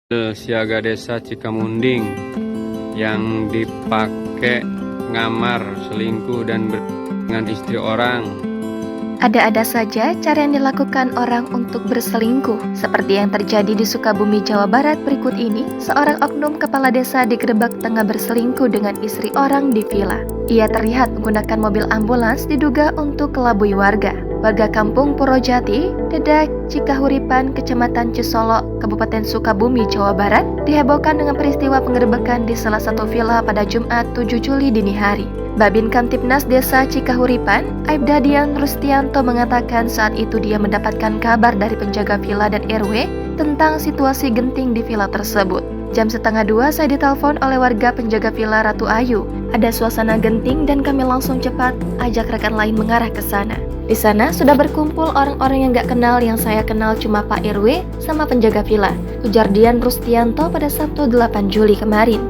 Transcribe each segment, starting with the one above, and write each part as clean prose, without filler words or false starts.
Siaga Desa Cikamunding yang dipakai ngamar, selingkuh, dan dengan istri orang. Ada-ada saja cara yang dilakukan orang untuk berselingkuh. Seperti yang terjadi di Sukabumi, Jawa Barat berikut ini, seorang oknum kepala desa digerebek tengah berselingkuh dengan istri orang di villa. Ia terlihat menggunakan mobil ambulans diduga untuk kelabui warga. Warga kampung Purojati, Dedak, Cikahuripan, Kecamatan Cisolok, Kabupaten Sukabumi, Jawa Barat, dihebohkan dengan peristiwa penggerebekan di salah satu villa pada Jumat 7 Juli dini hari. Babin Kamtibnas Desa Cikahuripan, Aibda Dian Rustianto mengatakan saat itu dia mendapatkan kabar dari penjaga villa dan RW tentang situasi genting di villa tersebut. Jam 1:30 saya ditelepon oleh warga penjaga villa Ratu Ayu. Ada suasana genting dan kami langsung cepat ajak rekan lain mengarah ke sana. Di sana sudah berkumpul orang-orang yang gak kenal, yang saya kenal cuma Pak RW sama penjaga villa, ujar Dian Rustianto pada Sabtu 8 Juli kemarin.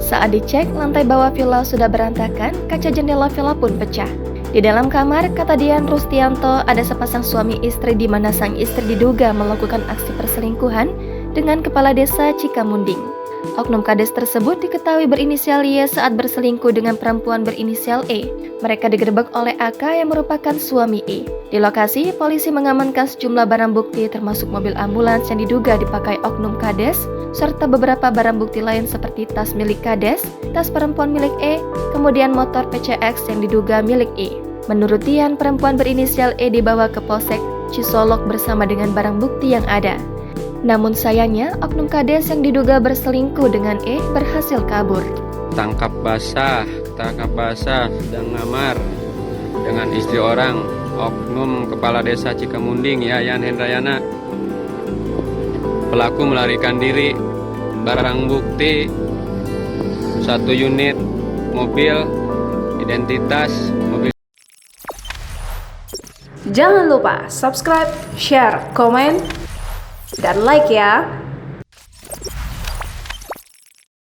Saat dicek, lantai bawah villa sudah berantakan, kaca jendela villa pun pecah. Di dalam kamar, kata Dian Rustianto, ada sepasang suami istri di mana sang istri diduga melakukan aksi perselingkuhan dengan kepala desa Cikamunding. Oknum kades tersebut diketahui berinisial Y saat berselingkuh dengan perempuan berinisial E. Mereka digerebek oleh AK yang merupakan suami E. Di lokasi, polisi mengamankan sejumlah barang bukti termasuk mobil ambulans yang diduga dipakai oknum kades, serta beberapa barang bukti lain seperti tas milik kades, tas perempuan milik E, kemudian motor PCX yang diduga milik E. Menurut Dian, perempuan berinisial E dibawa ke Polsek Cisolok bersama dengan barang bukti yang ada. Namun sayangnya, oknum kades yang diduga berselingkuh dengan E berhasil kabur. Tangkap basah sedang ngamar dengan istri orang, oknum kepala desa Cikamunding, Yayan Hendrayana. Pelaku melarikan diri. Barang bukti 1 unit mobil, identitas mobil. Jangan lupa subscribe, share, komen, dan like ya.